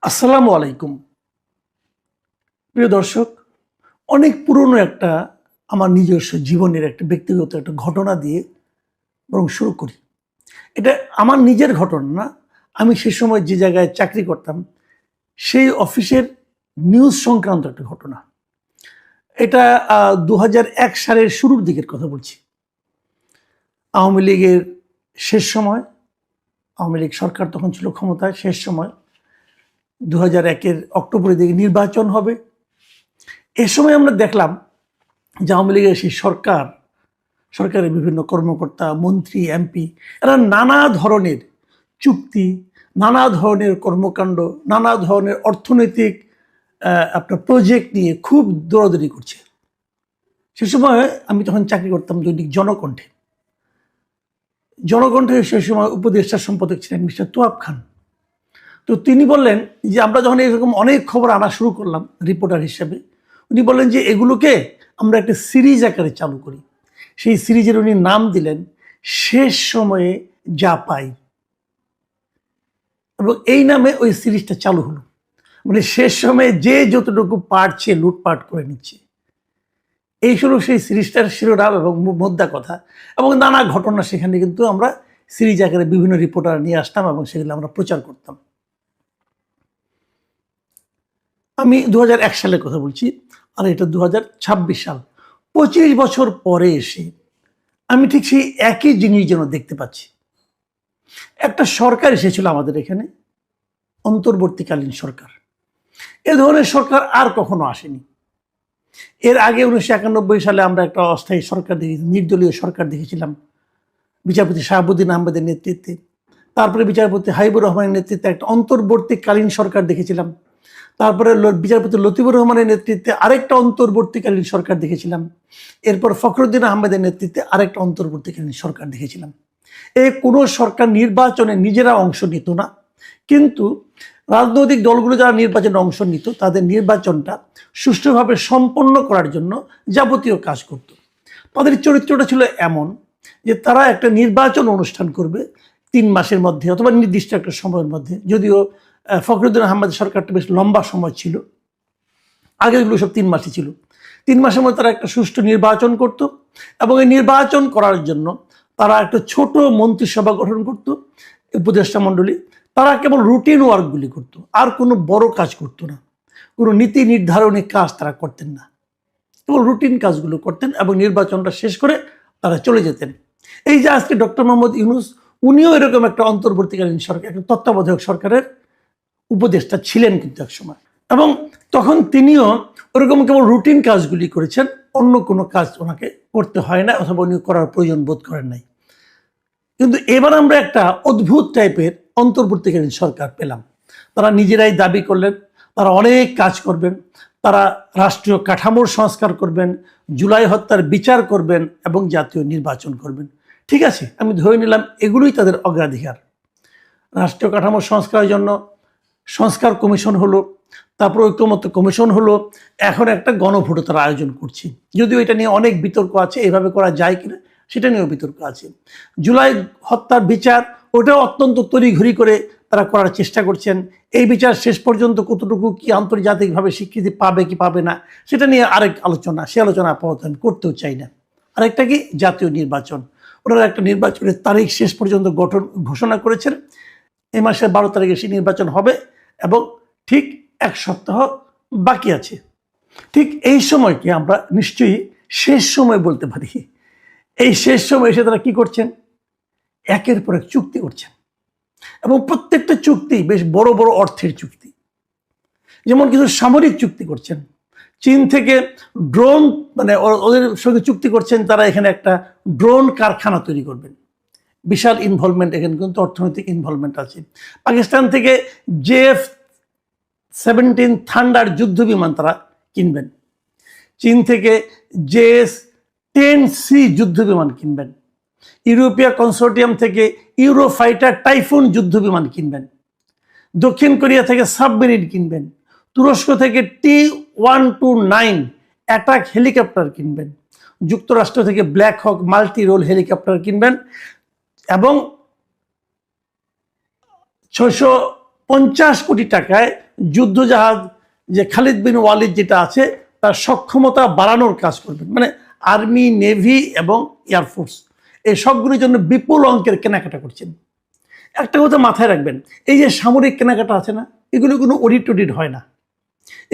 আসসালামু আলাইকুম। প্রিয় দর্শক, অনেক পুরনো একটা আমার নিজস্ব জীবনের একটা ব্যক্তিগত একটা ঘটনা দিয়ে বরং শুরু করি। এটা আমার নিজের ঘটনা না। আমি সে সময় যে জায়গায় চাকরি করতাম, সেই অফিসের নিউজ সংক্রান্ত একটা ঘটনা। এটা ২০০১ সালের শুরুর দিকের কথা বলছি। আওয়ামী লীগের শেষ সময়, আওয়ামী লীগ সরকার তখন ছিল ক্ষমতায়, শেষ সময় ২০০১-এর অক্টোবরের দিকে নির্বাচন হবে। এ সময় আমরা দেখলাম যে আওয়ামী লীগের সেই সরকারের বিভিন্ন কর্মকর্তা, মন্ত্রী, এমপি এরা নানা ধরনের চুক্তি, নানা ধরনের কর্মকাণ্ড, নানা ধরনের অর্থনৈতিক আপনার প্রজেক্ট নিয়ে খুব দৌড়াদৌড়ি করছে। সে সময় আমি তখন চাকরি করতাম দৈনিক জনকণ্ঠে। জনকণ্ঠের সে সময় উপদেষ্টা সম্পাদক ছিলেন মিস্টার তোয়াব খান। তো তিনি বললেন যে আমরা যখন এরকম অনেক খবর আনা শুরু করলাম রিপোর্টার হিসেবে, উনি বললেন যে এগুলোকে আমরা একটা সিরিজ আকারে চালু করি। সেই সিরিজের উনি নাম দিলেন শেষ সময়ে যা পাই, এবং এই নামে ওই সিরিজটা চালু হলো। মানে শেষ সময়ে যে যতটুকু পারছে লুটপাট করে নিচ্ছে, এই হলো সেই সিরিজটার শিরোনাম এবং মোদ্দা কথা। এবং নানা ঘটনা সেখানে কিন্তু আমরা সিরিজ আকারে বিভিন্ন রিপোর্টার নিয়ে আসতাম এবং সেগুলো আমরা প্রচার করতাম। আমি ২০০১ সালের কথা বলছি, আর এটা ২০২৬ সাল। ২৫ বছর পরে এসে আমি ঠিক সেই একই জিনিস যেন দেখতে পাচ্ছি। একটা সরকার এসেছিল আমাদের এখানে, অন্তর্বর্তীকালীন সরকার। এ ধরনের সরকার আর কখনো আসেনি। এর আগে ১৯৯১ সালে আমরা একটা অস্থায়ী সরকার দেখেছি, নির্দলীয় সরকার দেখেছিলাম বিচারপতি শাহাবুদ্দিন আহমেদের নেতৃত্বে। তারপরে বিচারপতি হাবিবুর রহমানের নেতৃত্বে একটা অন্তর্বর্তীকালীন সরকার দেখেছিলাম। তারপরে বিচারপতি লতিফুর রহমানের নেতৃত্বে আরেকটা অন্তর্বর্তীকালীন সরকার দেখেছিলাম। এরপর ফখরুদ্দিন আহমেদের নেতৃত্বে আরেকটা অন্তর্বর্তীকালীন সরকার দেখেছিলাম। এই কোনো সরকার নির্বাচনে নিজেরা অংশ নিত না, কিন্তু রাজনৈতিক দলগুলো যারা নির্বাচনে অংশ নিত তাদের নির্বাচনটা সুষ্ঠুভাবে সম্পন্ন করার জন্য যাবতীয় কাজ করত। তাদের চরিত্রটা ছিল এমন যে তারা একটা নির্বাচন অনুষ্ঠান করবে ৩ মাসের মধ্যে অথবা নির্দিষ্ট একটা সময়ের মধ্যে। যদিও ফখরুদ্দিন আহমেদ সরকারটা বেশ লম্বা সময় ছিল, আগেরগুলো সব ৩ মাসই ছিল। ৩ মাসের মধ্যে তারা একটা সুষ্ঠু নির্বাচন করত, এবং এই নির্বাচন করার জন্য তারা একটা ছোট মন্ত্রিসভা গঠন করত, উপদেষ্টা মণ্ডলী। তারা কেবল রুটিন ওয়ার্কগুলি করত, আর কোনো বড় কাজ করতো না। কোনো নীতি নির্ধারণী কাজ তারা করতেন না, কেবল রুটিন কাজগুলো করতেন এবং নির্বাচনটা শেষ করে তারা চলে যেতেন। এই যে আজকে ডক্টর মোহাম্মদ ইউনূস, উনিও এরকম একটা অন্তর্বর্তীকালীন সরকার, একটা তত্ত্বাবধায়ক সরকারের উপদেষ্টা ছিলেন কিন্তু এক সময়। এবং তখন তিনিও ওরকম কেবল রুটিন কাজগুলি করেছেন, অন্য কোনো কাজ ওনাকে করতে হয় না, অথবা উনি করার প্রয়োজন বোধ করেন নাই। কিন্তু এবার আমরা একটা অদ্ভুত টাইপের অন্তর্বর্তীকালীন সরকার পেলাম। তারা নিজেরাই দাবি করলেন তারা অনেক কাজ করবেন, তারা রাষ্ট্রীয় কাঠামোর সংস্কার করবেন, জুলাই হত্যার বিচার করবেন এবং জাতীয় নির্বাচন করবেন। ঠিক আছে, আমি ধরে নিলাম এগুলোই তাদের অগ্রাধিকার। রাষ্ট্রীয় কাঠামো সংস্কারের জন্য সংস্কার কমিশন হলো, তারপর ঐক্যমত্য কমিশন হলো, এখন একটা গণভোটও তারা আয়োজন করছে। যদিও এটা নিয়ে অনেক বিতর্ক আছে, এইভাবে করা যায় কিনা সেটা নিয়েও বিতর্ক আছে। জুলাই হত্যার বিচার, ওটাও অত্যন্ত তড়িঘড়ি করে তারা করার চেষ্টা করছেন। এই বিচার শেষ পর্যন্ত কতটুকু কি আন্তর্জাতিকভাবে স্বীকৃতি পাবে কি পাবে না সেটা নিয়ে আরেক আলোচনা, সে আলোচনা আপাতত আমি করতেও চাই না। আরেকটা কি, জাতীয় নির্বাচন। ওনারা একটা নির্বাচনের তারিখ শেষ পর্যন্ত ঘোষণা করেছেন। এই মাসের ১২ তারিখে সেই নির্বাচন হবে এবং ঠিক ১ সপ্তাহ বাকি আছে। ঠিক এই সময়কে আমরা নিশ্চয়ই শেষ সময় বলতে পারি। এই শেষ সময় এসে তারা কি করছেন, একের পর এক চুক্তি করছেন, এবং প্রত্যেকটা চুক্তি বেশ বড় বড় অর্থের চুক্তি। যেমন কিছু সামরিক চুক্তি করছেন, চীন থেকে ড্রোন, মানে ওদের সঙ্গে চুক্তি করছেন তারা এখানে একটা ড্রোন কারখানা তৈরি করবেন। বিশাল ইনভলভমেন্ট, এখানে কিন্তু অর্থনৈতিক ইনভলভমেন্ট আছে। পাকিস্তান থেকে JF-17 থান্ডার যুদ্ধ বিমান তারা কিনবেন। চীন থেকে JS-10C যুদ্ধ বিমান কিনবেন। ইউরোপীয় কনসোর্টিয়াম থেকে ইউরোফাইটার টাইফুন যুদ্ধ বিমান কিনবেন। দক্ষিণ কোরিয়া থেকে সাবমেরিন কিনবেন। তুরস্ক থেকে T-129 অ্যাটাক হেলিকপ্টার কিনবেন। যুক্তরাষ্ট্র থেকে ব্ল্যাক হক মাল্টি রোল হেলিকপ্টার কিনবেন, এবং 50 কোটি টাকায় যুদ্ধজাহাজ যে খালিদ বিন ওয়ালিদ যেটা আছে তার সক্ষমতা বাড়ানোর কাজ করবেন। মানে আর্মি, নেভি এবং এয়ারফোর্স এই সবগুলির জন্য বিপুল অঙ্কের কেনাকাটা করছেন। একটা কথা মাথায় রাখবেন, এই যে সামরিক কেনাকাটা আছে না, এগুলো কোনো অডিট হয় না,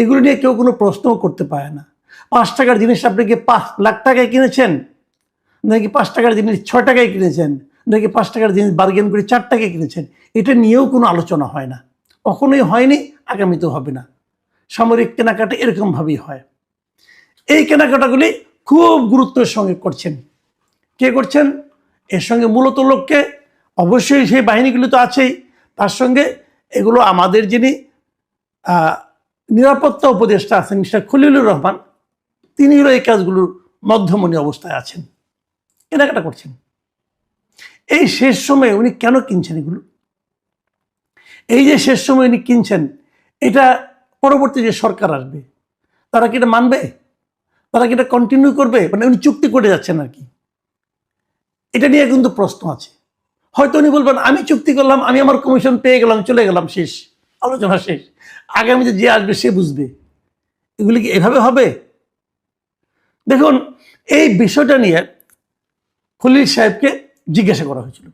এগুলো নিয়ে কেউ কোনো প্রশ্নও করতে পারে না। 5 টাকার জিনিস আপনি কি 5 লাখ টাকায় কিনেছেন, নাকি 5 টাকার জিনিস 6 টাকায় কিনেছেন, নাকি 5 টাকার জিনিস বার্গেন করে 4 টাকায় কিনেছেন, এটা নিয়েও কোনো আলোচনা হয় না, কখনোই হয়নি, আগামীতেও হবে না। সামরিক কেনাকাটা এরকমভাবেই হয়। এই কেনাকাটাগুলি খুব গুরুত্বের সঙ্গে করছেন। কে করছেন? এর সঙ্গে মূলত লোককে অবশ্যই সেই বাহিনীগুলি তো আছেই, তার সঙ্গে এগুলো আমাদের যিনি নিরাপত্তা উপদেষ্টা আছেন মিস্টার খলিলুর রহমান, তিনি হলো এই কাজগুলোর মধ্যমণি অবস্থায় আছেন, কেনাকাটা করছেন। এই শেষ সময়ে উনি কেন কিনছেন এগুলো? এই যে শেষ সময় উনি কিনছেন, এটা পরবর্তী যে সরকার আসবে তারা কি এটা মানবে? তারা কি এটা কন্টিনিউ করবে? মানে উনি চুক্তি করে যাচ্ছেন আর কি, এটা নিয়ে কিন্তু প্রশ্ন আছে। হয়তো উনি বলবেন আমি চুক্তি করলাম, আমি আমার কমিশন পেয়ে গেলাম, চলে গেলাম, শেষ, আলোচনা শেষ, আগামীতে যে আসবে সে বুঝবে। এগুলি কি এভাবে হবে? দেখুন, এই বিষয়টা নিয়ে খলিল সাহেবকে জিজ্ঞাসা করা হয়েছিল।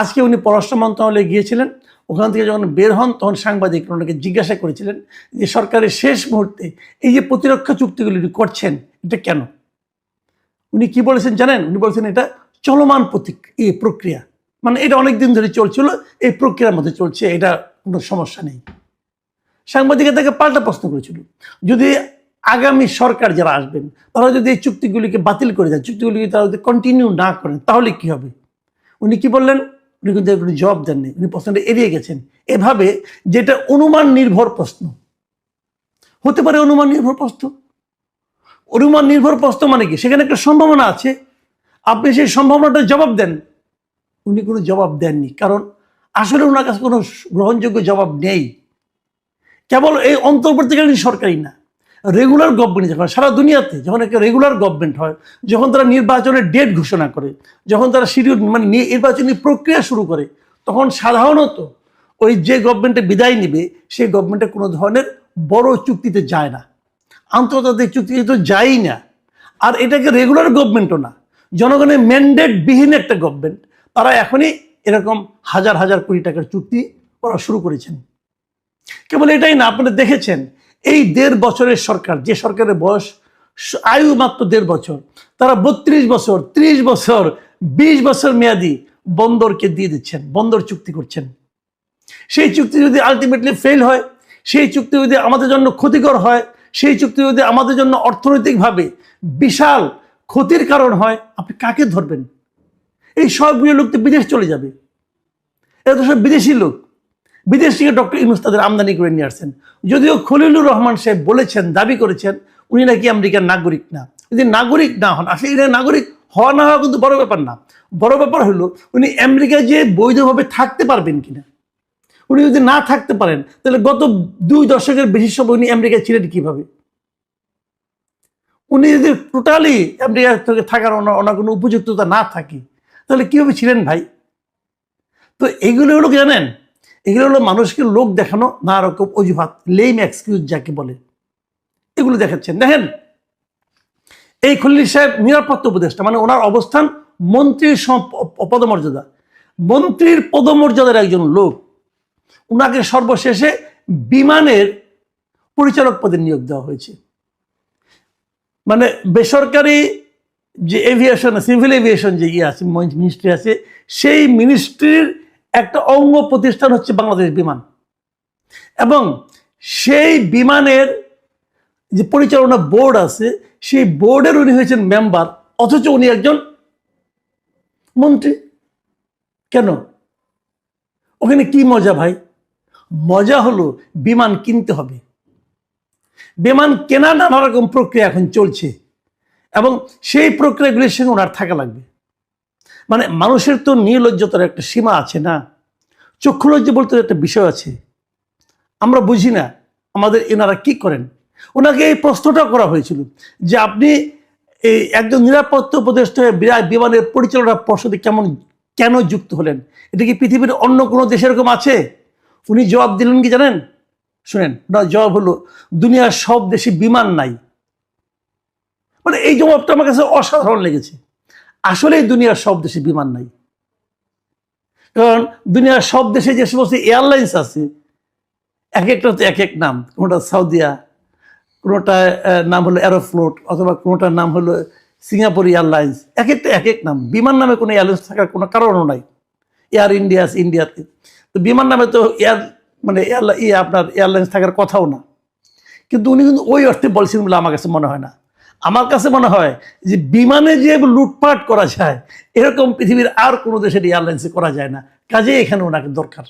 আজকে উনি পররাষ্ট্র মন্ত্রণালয়ে গিয়েছিলেন, ওখান থেকে যখন বের হন তখন সাংবাদিক ওনাকে জিজ্ঞাসা করেছিলেন যে সরকারের শেষ মুহূর্তে এই যে প্রতিরক্ষা চুক্তিগুলি করছেন এটা কেন? উনি কি বলেছেন জানেন? উনি বলেছেন এটা চলমান প্রক্রিয়া, মানে এটা অনেক দিন ধরে চলছিল, এই প্রক্রিয়ার মধ্যে চলছে, এটা কোনো সমস্যা নেই। সাংবাদিকের তাকে পাল্টা প্রশ্ন করেছিল, যদি আগামী সরকার যারা আসবেন তারা যদি এই চুক্তিগুলিকে বাতিল করে দেন, চুক্তিগুলিকে তারা যদি কন্টিনিউ না করেন তাহলে কি হবে? উনি কি বললেন? উনি কিন্তু কোনো জবাব দেননি, উনি প্রশ্নটা এড়িয়ে গেছেন এভাবে, যেটা অনুমান নির্ভর প্রশ্ন হতে পারে। অনুমান নির্ভর প্রশ্ন, অনুমান নির্ভর প্রশ্ন মানে কি? সেখানে একটা সম্ভাবনা আছে, আপনি সেই সম্ভাবনাটা জবাব দেন। উনি কোনো জবাব দেননি, কারণ আসলে ওনার কাছে কোনো গ্রহণযোগ্য জবাব নেই। কেবল এই অন্তর্বর্তীকালীন সরকারই না, রেগুলার গভর্নমেন্ট যখন সারা দুনিয়াতে যখন একটা রেগুলার গভর্নমেন্ট হয়, যখন তারা নির্বাচনের ডেট ঘোষণা করে, যখন তারা শিডিউল মানে নির্বাচনী প্রক্রিয়া শুরু করে, তখন সাধারণত ওই যে গভর্নমেন্টে বিদায় নেবে সেই গভর্নমেন্টে কোনো ধরনের বড় চুক্তিতে যায় না, আন্তর্জাতিক চুক্তিতে তো যায়ই না। আর এটাকে রেগুলার গভর্নমেন্টও না, জনগণের ম্যান্ডেট বিহীন একটা গভর্নমেন্ট, তারা এখনই এরকম হাজার হাজার কোটি টাকার চুক্তি করা শুরু করেছেন। কেবল এটাই না, আপনারা দেখেছেন এই 1.5 বছরের সরকার, যে সরকারের বয়স আয়ু মাত্র 1.5 বছর, তারা 32 বছর, 30 বছর, 20 বছর মেয়াদি বন্দরকে দিয়ে দিচ্ছেন, বন্দর চুক্তি করছেন। সেই চুক্তি যদি আলটিমেটলি ফেল হয়, সেই চুক্তি যদি আমাদের জন্য ক্ষতিকর হয়, সেই চুক্তি যদি আমাদের জন্য অর্থনৈতিকভাবে বিশাল ক্ষতির কারণ হয়, আপনি কাকে ধরবেন? এই সবগুলো লোক তো বিদেশ চলে যাবে, এরা তো সব বিদেশি লোক, বিদেশ থেকে ডক্টর ইউনূস তাদের আমদানি করে নিয়ে আসছেন। যদিও খলিলুর রহমান সাহেব বলেছেন, দাবি করেছেন উনি নাকি আমেরিকার নাগরিক না। যদি নাগরিক না হন, আসলে এটা নাগরিক হওয়া না হওয়া কিন্তু বড় ব্যাপার না, বড় ব্যাপার হলো উনি আমেরিকায় যে বৈধভাবে থাকতে পারবেন কিনা। উনি যদি না থাকতে পারেন তাহলে গত 2 দশকের বেশি সময় উনি আমেরিকায় ছিলেন কিভাবে? উনি যদি টোটালি আমেরিকা থেকে থাকার ওনার কোনো উপযুক্ততা না থাকে তাহলে কিভাবে ছিলেন ভাই? তো এইগুলো হলো জানেন, এগুলো হলো মানুষকে লোক দেখানো, নানা রকম অজুহাত, লেম এক্সকিউজ যাকে বলে, এগুলো দেখাচ্ছেন। দেখেন, এই খলিল সাহেব নিরাপত্তা উপদেষ্টা, মানে ওনার অবস্থান মন্ত্রীর পদমর্যাদা, মন্ত্রীর পদমর্যাদার একজন লোক, ওনাকে সর্বশেষে বিমানের পরিচালক পদে নিয়োগ দেওয়া হয়েছে। মানে বেসরকারি যে এভিয়েশন, সিভিল এভিয়েশন যে আছে, মিনিস্ট্রি আছে, সেই মিনিস্ট্রির একটা অঙ্গ প্রতিষ্ঠান হচ্ছে বাংলাদেশ বিমান, এবং সেই বিমানের যে পরিচালনা বোর্ড আছে সেই বোর্ডের উনি হয়েছেন মেম্বার, অথচ উনি একজন মন্ত্রী। কেন? ওখানে কি মজা ভাই? মজা হলো বিমান কিনতে হবে, বিমান কেনা নানা রকম প্রক্রিয়া এখন চলছে, এবং সেই প্রক্রিয়াগুলির সঙ্গে ওনার থাকা লাগবে। মানে মানুষের তো নির্লজ্জতার একটা সীমা আছে না, চক্ষুলজ্জা বলতে একটা বিষয় আছে, আমরা বুঝি না আমাদের এনারা কি করেন। ওনাকে এই প্রশ্নটা করা হয়েছিল যে আপনি এই একজন নিরাপত্তা উপদেষ্টা বিমানের পরিচালনা পর্ষদে কেন যুক্ত হলেন? এটা কি পৃথিবীর অন্য কোনো দেশে এরকম আছে? উনি জবাব দিলেন কি জানেন? শুনেন, ওনার জবাব হলো দুনিয়ার সব দেশে বিমান নাই। মানে এই জবাবটা আমার কাছে অসাধারণ লেগেছে। আসলেই দুনিয়ার সব দেশে বিমান নাই, কারণ দুনিয়ার সব দেশে যে সমস্ত এয়ারলাইন্স আছে এক একটা তো এক এক নাম। কোনোটা সাউদিয়া, কোনোটার নাম হলো অ্যারোফ্লোট, অথবা কোনোটার নাম হলো সিঙ্গাপুর এয়ারলাইন্স। এক একটা এক এক নাম। বিমান নামে কোনো এয়ারলাইন্স থাকার কোনো কারণও নাই। এয়ার ইন্ডিয়া আছে ইন্ডিয়াতে, তো বিমান নামে তো মানে আপনার এয়ারলাইন্স থাকার কথাও না। কিন্তু উনি কিন্তু ওই অর্থে বলছেন বলে আমার কাছে মনে হয় না। আমার কাছে মনে হয় যে বিমানে যে লুটপাট করা যায় এরকম পৃথিবীর আর কোনো দেশের এয়ারলাইন্সে করা যায় না। কাজে এখানে ওনাকে দরকার।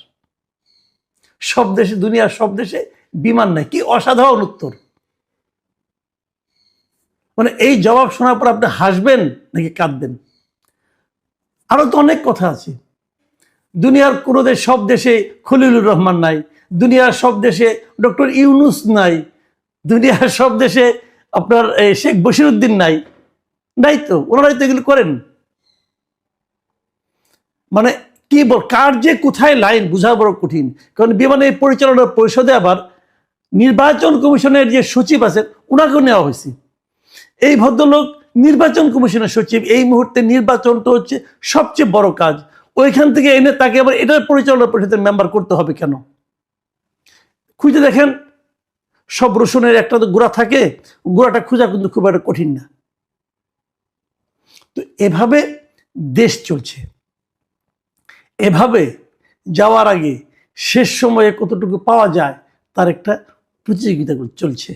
সব দেশে, দুনিয়ার সব দেশে বিমান নাই। কি অসাধারণ উত্তর! মানে এই জবাব শোনার পর আপনি হাসবেন নাকি কাঁদবেন? আরো তো অনেক কথা আছে। দুনিয়ার কোনো দেশ, সব দেশে খলিলুর রহমান নাই, দুনিয়ার সব দেশে ডক্টর ইউনুস নাই, দুনিয়ার সব দেশে আপনার শেখ বশিরউদ্দিন নাই। নাই তো, ওনারাই তো এগুলো করেন। মানে কি বল, কার যে কোথায় লাইন বোঝা বড় কঠিন। কারণ বিমানে পরিচালনা পরিষদে আবার নির্বাচন কমিশনের যে সচিব আছেন ওনাকেও নেওয়া হয়েছে। এই ভদ্রলোক নির্বাচন কমিশনের সচিব। এই মুহূর্তে নির্বাচন তো হচ্ছে সবচেয়ে বড় কাজ। ওইখান থেকে এনে তাকে আবার এটার পরিচালনা পরিষদের মেম্বার করতে হবে কেন? খুঁজে দেখেন, সব রসুনের একটা তো গোড়া থাকে, গোড়াটা খোঁজা কিন্তু খুব একটা কঠিন না। তো এভাবে দেশ চলছে। এভাবে যাওয়ার আগে শেষ সময়ে কতটুকু পাওয়া যায় তার একটা প্রতিযোগিতা চলছে।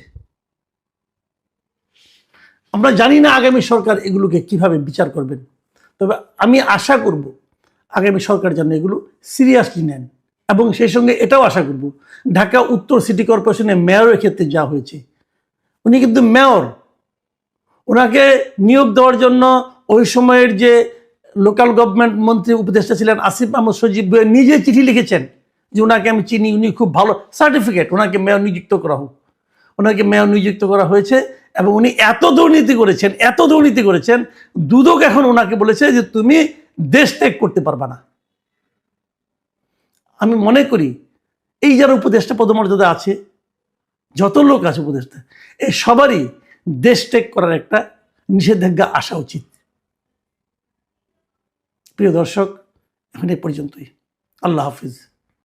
আমরা জানি না আগামী সরকার এগুলোকে কিভাবে বিচার করবেন। তবে আমি আশা করব আগামী সরকার যেন এগুলো সিরিয়াসলি নেন। এবং সেই সঙ্গে এটাও আশা করব, ঢাকা উত্তর সিটি কর্পোরেশনের মেয়রের ক্ষেত্রে যা হয়েছে, উনি কিন্তু মেয়র, ওনাকে নিয়োগ দেওয়ার জন্য ওই সময়ের যে লোকাল গভর্নমেন্ট মন্ত্রী উপদেষ্টা ছিলেন আসিফ মাহমুদ সজীব নিজে চিঠি লিখেছেন যে ওনাকে আমি চিনি, উনি খুব ভালো, সার্টিফিকেট, ওনাকে মেয়র নিযুক্ত করা হোক। ওনাকে মেয়র নিযুক্ত করা হয়েছে এবং উনি এত দুর্নীতি করেছেন, দুদক এখন ওনাকে বলেছে যে তুমি দেশ ত্যাগ করতে পারবা না। আমি মনে করি এই যারা উপদেষ্টা পদমর্যাদা আছে, যত লোক আছে উপদেষ্টা, এই সবারই দেশ ত্যাগ করার একটা নিষেধাজ্ঞা আসা উচিত। প্রিয় দর্শক, এখন এই পর্যন্তই। আল্লাহ হাফিজ।